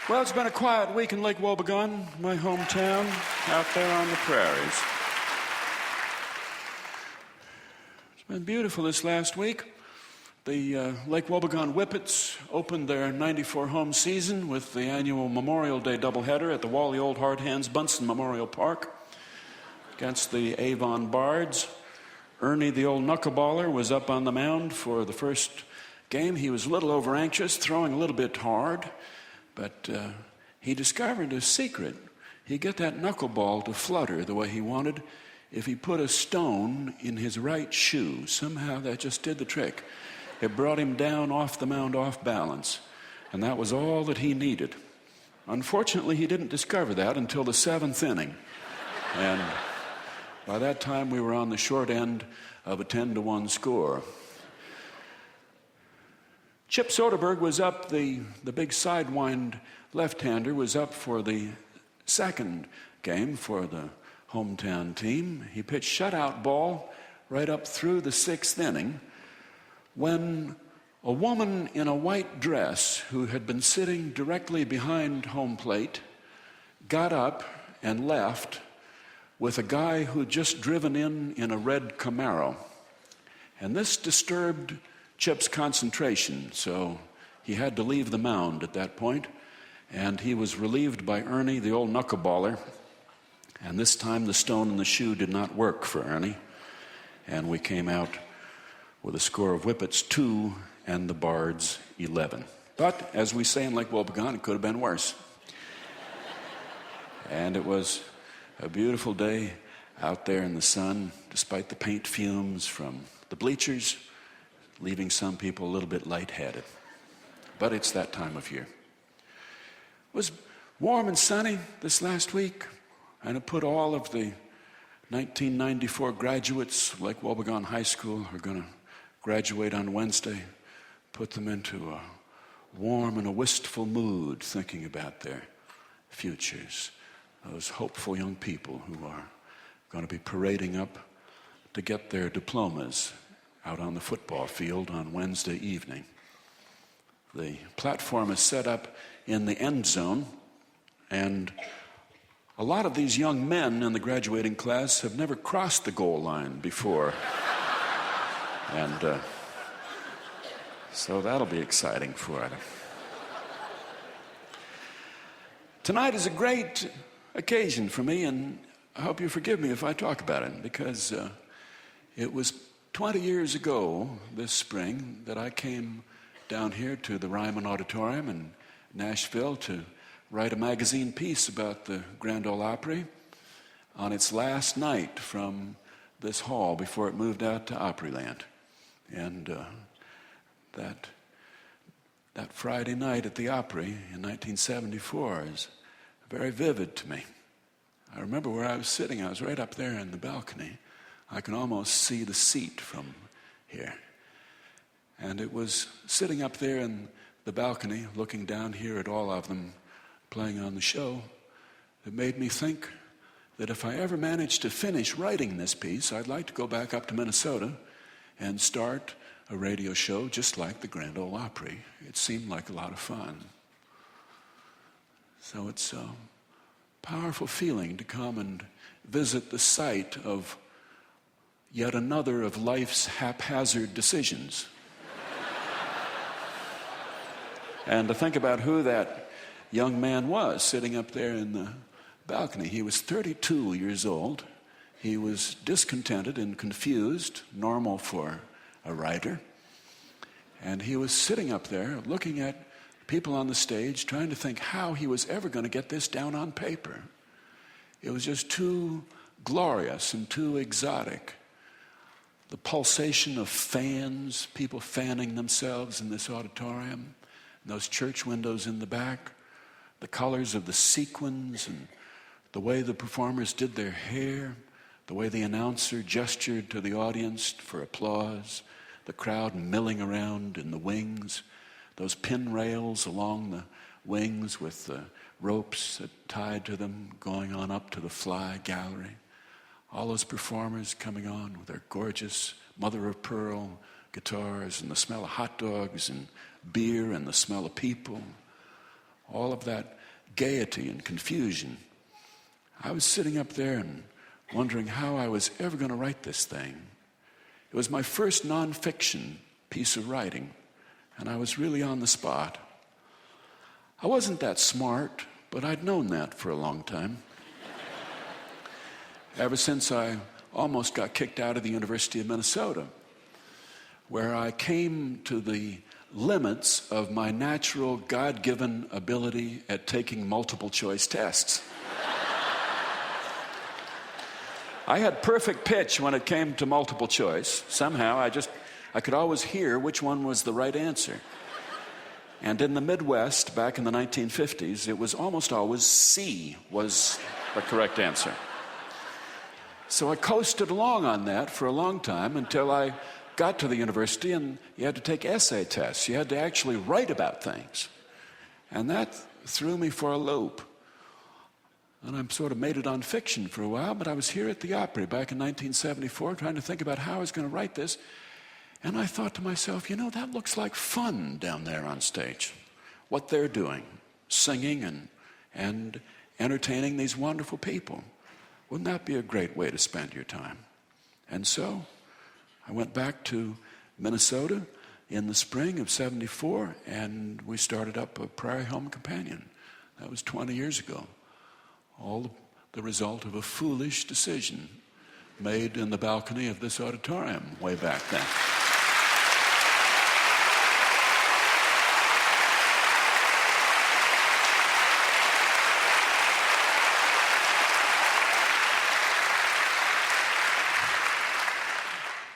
Well, it's been a quiet week in Lake Wobegon, my hometown, out there on the prairies. It's been beautiful this last week. The Lake Wobegon Whippets opened their 94 home season with the annual Memorial Day doubleheader at the Wally Old Hard Hands Bunsen Memorial Park against the Avon Bards. Ernie, the old knuckleballer, was up on the mound for the first game. He was a little over-anxious, throwing a little bit hard. But he discovered a secret. He'd get that knuckleball to flutter the way he wanted if he put a stone in his right shoe. Somehow that just did the trick. It brought him down off the mound off balance. And that was all that he needed. Unfortunately, he didn't discover that until the 7th inning. And by that time, we were on the short end of a 10-1 score. Chip Soderberg was up, the big sidewind left-hander was up for the second game for the hometown team. He pitched shutout ball right up through the 6th inning when a woman in a white dress who had been sitting directly behind home plate got up and left with a guy who'd just driven in a red Camaro. And this disturbed Chip's concentration, so he had to leave the mound at that point, and he was relieved by Ernie, the old knuckleballer. And this time the stone in the shoe did not work for Ernie, and we came out with a score of Whippets 2 and the Bards 11. But as we say in Lake Wobegon, it could have been worse. And it was a beautiful day out there in the sun, despite the paint fumes from the bleachers, leaving some people a little bit lightheaded. But it's that time of year. It was warm and sunny this last week, and it put all of the 1994 graduates of Lake Wobegon High School who are going to graduate on Wednesday, put them into a warm and a wistful mood thinking about their futures. Those hopeful young people who are going to be parading up to get their diplomas out on the football field on Wednesday evening. The platform is set up in the end zone, and a lot of these young men in the graduating class have never crossed the goal line before. And so that'll be exciting for them. Tonight is a great occasion for me, and I hope you forgive me if I talk about it, because it was 20 years ago this spring that I came down here to the Ryman Auditorium in Nashville to write a magazine piece about the Grand Ole Opry on its last night from this hall before it moved out to Opryland. And that Friday night at the Opry in 1974 is very vivid to me. I remember where I was sitting. I was right up there in the balcony. I can almost see the seat from here. And it was sitting up there in the balcony, looking down here at all of them playing on the show, that made me think that if I ever managed to finish writing this piece, I'd like to go back up to Minnesota and start a radio show just like the Grand Ole Opry. It seemed like a lot of fun. So it's a powerful feeling to come and visit the site of yet another of life's haphazard decisions. And to think about who that young man was sitting up there in the balcony. He was 32 years old. He was discontented and confused, normal for a writer. And he was sitting up there looking at people on the stage, trying to think how he was ever going to get this down on paper. It was just too glorious and too exotic. The pulsation of fans, people fanning themselves in this auditorium, and those church windows in the back, the colors of the sequins and the way the performers did their hair, the way the announcer gestured to the audience for applause, the crowd milling around in the wings, those pin rails along the wings with the ropes tied to them going on up to the fly gallery. All those performers coming on with their gorgeous mother of pearl guitars and the smell of hot dogs and beer and the smell of people. all of that gaiety and confusion. I was sitting up there and wondering how I was ever going to write this thing. It was my first nonfiction piece of writing, and I was really on the spot. I wasn't that smart, but I'd known that for a long time. Ever since I almost got kicked out of the University of Minnesota, where I came to the limits of my natural God-given ability at taking multiple choice tests. I had perfect pitch when it came to multiple choice. Somehow I could always hear which one was the right answer. And in the Midwest, back in the 1950s, it was almost always C was the correct answer. So I coasted along on that for a long time until I got to the university and you had to take essay tests. You had to actually write about things. And that threw me for a loop. And I sort of made it on fiction for a while, but I was here at the Opry back in 1974 trying to think about how I was going to write this. And I thought to myself, that looks like fun down there on stage. What they're doing, singing and entertaining these wonderful people. Wouldn't that be a great way to spend your time? And so I went back to Minnesota in the spring of '74, and we started up a Prairie Home Companion. That was 20 years ago. All the result of a foolish decision made in the balcony of this auditorium way back then.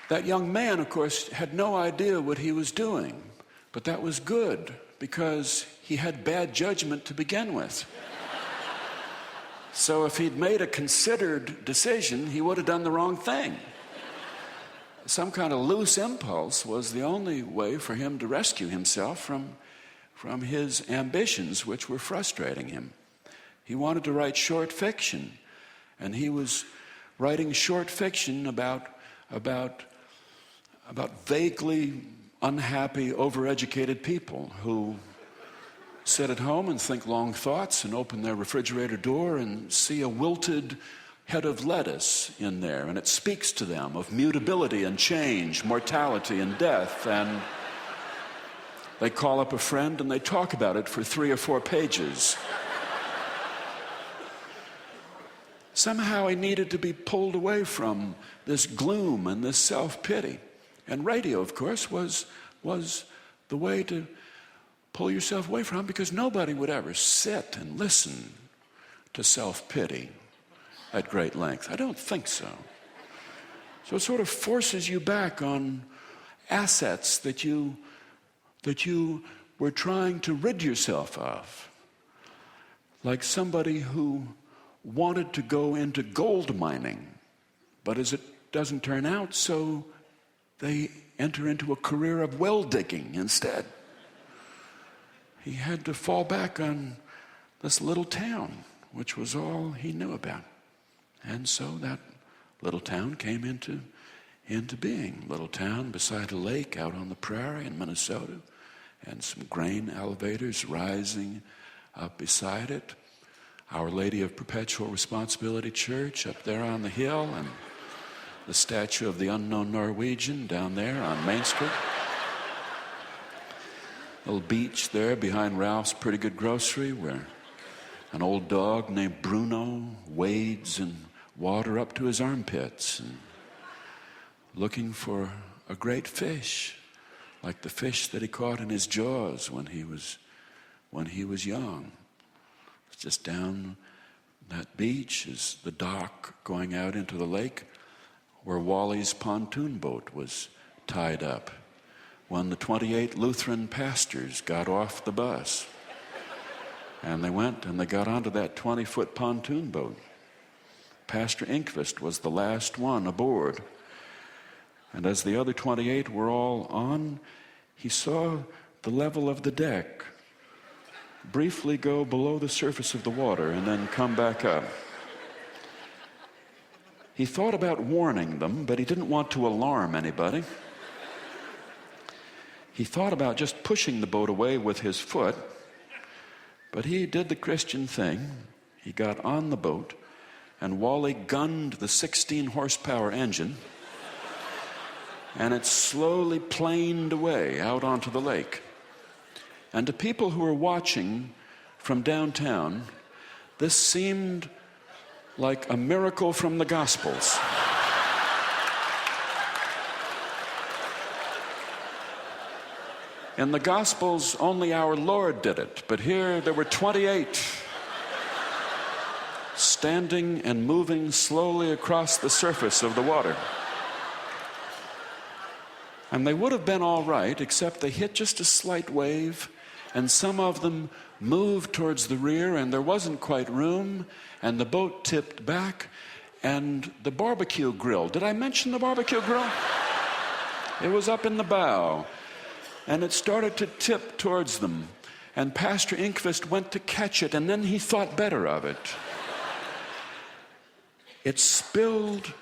That young man, of course, had no idea what he was doing, but that was good because he had bad judgment to begin with. So if he'd made a considered decision, he would have done the wrong thing. Some kind of loose impulse was the only way for him to rescue himself from his ambitions, which were frustrating him. He wanted to write short fiction, and he was writing short fiction about vaguely unhappy, overeducated people who sit at home and think long thoughts and open their refrigerator door and see a wilted head of lettuce in there, and it speaks to them of mutability and change, mortality and death, and they call up a friend and they talk about it for 3 or 4 pages. Somehow he needed to be pulled away from this gloom and this self-pity. And radio, of course, was the way to pull yourself away from it, because nobody would ever sit and listen to self-pity at great length. I don't think so. So it sort of forces you back on assets that you were trying to rid yourself of. Like somebody who wanted to go into gold mining, but as it doesn't turn out, so they enter into a career of well digging instead. He had to fall back on this little town, which was all he knew about. And so that little town came into being. Little town beside a lake out on the prairie in Minnesota, and some grain elevators rising up beside it. Our Lady of Perpetual Responsibility Church up there on the hill, and the statue of the unknown Norwegian down there on Main Street. Little beach there behind Ralph's Pretty Good Grocery, where an old dog named Bruno wades in water up to his armpits and looking for a great fish, like the fish that he caught in his jaws when he was young. It's just down that beach is the dock going out into the lake where Wally's pontoon boat was tied up when the 28 Lutheran pastors got off the bus. And they went and they got onto that 20-foot pontoon boat. Pastor Inkvist was the last one aboard. And as the other 28 were all on, he saw the level of the deck briefly go below the surface of the water and then come back up. He thought about warning them, but he didn't want to alarm anybody. He thought about just pushing the boat away with his foot, But he did the Christian thing. He got on the boat, and Wally gunned the 16-horsepower engine, and it slowly planed away out onto the lake. And to people who were watching from downtown, this seemed like a miracle from the Gospels. In the Gospels, only our Lord did it, but here there were 28 standing and moving slowly across the surface of the water. And they would have been all right, except they hit just a slight wave, and some of them moved towards the rear, and there wasn't quite room, and the boat tipped back, and the barbecue grill. Did I mention the barbecue grill? It was up in the bow, and it started to tip towards them, and Pastor Inkvist went to catch it, and then he thought better of it. It spilled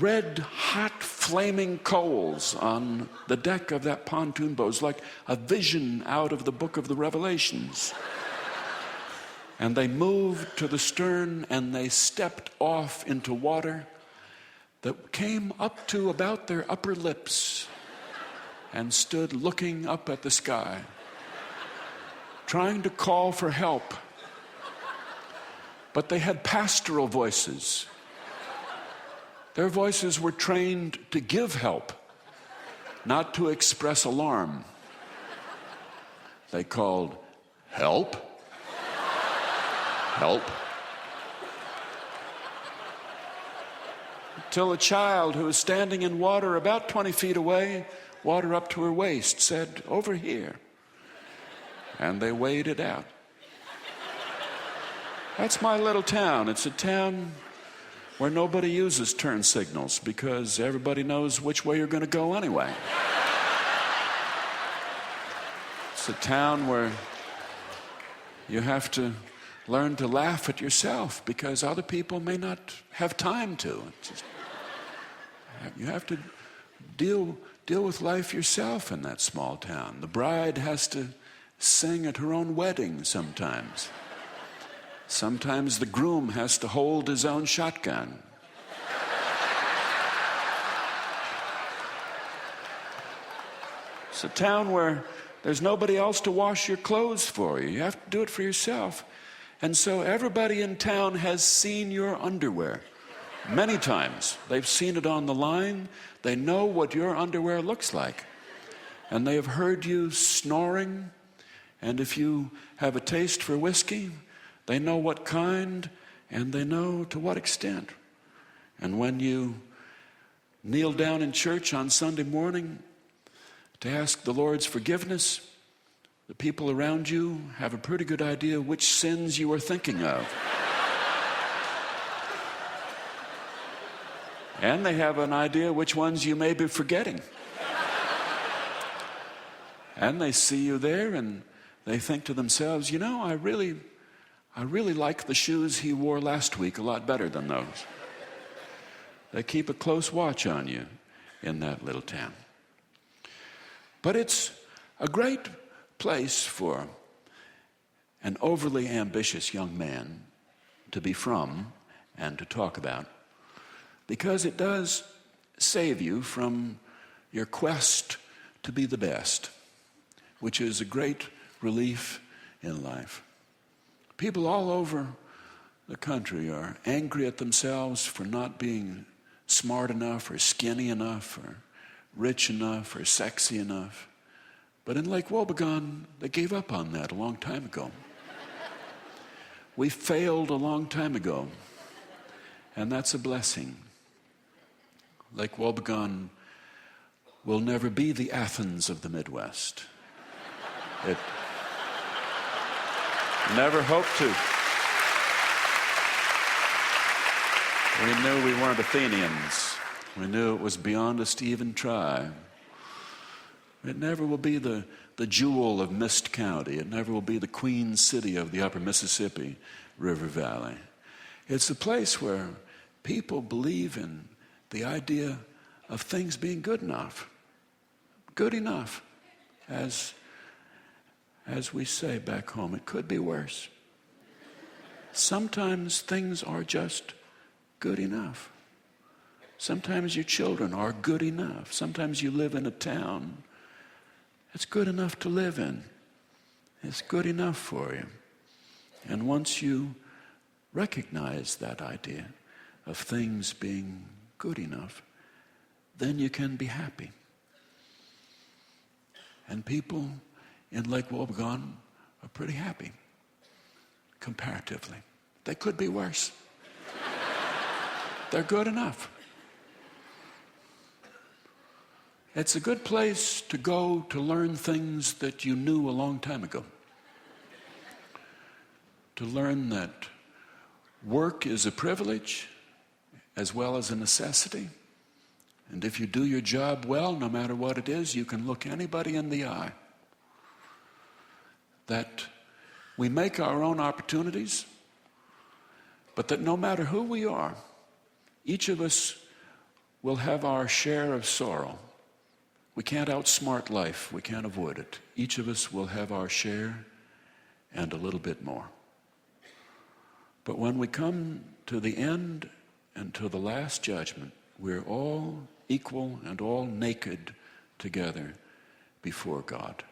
red, hot, flaming coals on the deck of that pontoon boat. It was like a vision out of the book of the Revelations. And they moved to the stern, and they stepped off into water that came up to about their upper lips and stood looking up at the sky, trying to call for help. But they had pastoral voices. Their voices were trained to give help, not to express alarm. They called, "Help, help." Till a child who was standing in water about 20 feet away, water up to her waist, said, "Over here." And they waded out. That's my little town. It's a town where nobody uses turn signals because everybody knows which way you're going to go anyway. It's a town where you have to learn to laugh at yourself because other people may not have time to. You have to deal with life yourself in that small town. The bride has to sing at her own wedding sometimes. Sometimes the groom has to hold his own shotgun. It's a town where there's nobody else to wash your clothes for you. You have to do it for yourself. And so everybody in town has seen your underwear many times. They've seen it on the line. They know what your underwear looks like. And they have heard you snoring. And if you have a taste for whiskey, they know what kind, and they know to what extent. And when you kneel down in church on Sunday morning to ask the Lord's forgiveness, the people around you have a pretty good idea which sins you are thinking of. And they have an idea which ones you may be forgetting. And they see you there, and they think to themselves, you know, I really like the shoes he wore last week a lot better than those. They keep a close watch on you in that little town. But it's a great place for an overly ambitious young man to be from and to talk about, because it does save you from your quest to be the best, which is a great relief in life. People all over the country are angry at themselves for not being smart enough or skinny enough or rich enough or sexy enough. But in Lake Wobegon, they gave up on that a long time ago. We failed a long time ago, and that's a blessing. Lake Wobegon will never be the Athens of the Midwest. It never hoped to. We knew we weren't Athenians. We knew it was beyond us to even try. It never will be the jewel of Mist County. It never will be the Queen City of the upper Mississippi River Valley. It's a place where people believe in the idea of things being good enough. Good enough. As as we say back home, it could be worse. Sometimes things are just good enough. Sometimes your children are good enough. Sometimes you live in a town that's good enough to live in. It's good enough for you. And once you recognize that idea of things being good enough, then you can be happy. And people in Lake Wobegon are pretty happy, comparatively. They could be worse. They're good enough. It's a good place to go to learn things that you knew a long time ago. To learn that work is a privilege as well as a necessity. And if you do your job well, no matter what it is, you can look anybody in the eye. That we make our own opportunities, but that no matter who we are, each of us will have our share of sorrow. We can't outsmart life. We can't avoid it. Each of us will have our share and a little bit more. But when we come to the end and to the last judgment, we're all equal and all naked together before God.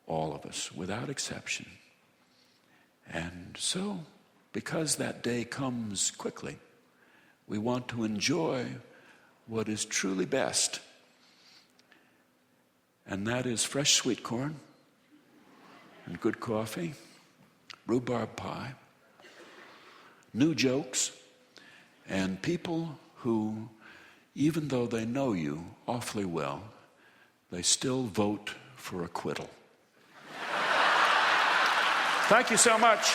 All of us, without exception. And so, because that day comes quickly, we want to enjoy what is truly best. And that is fresh sweet corn and good coffee, rhubarb pie, new jokes, and people who, even though they know you awfully well, they still vote for acquittal. Thank you so much.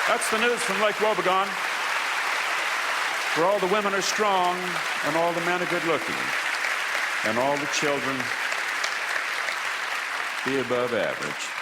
That's the news from Lake Wobegon, where all the women are strong and all the men are good looking, and all the children be above average.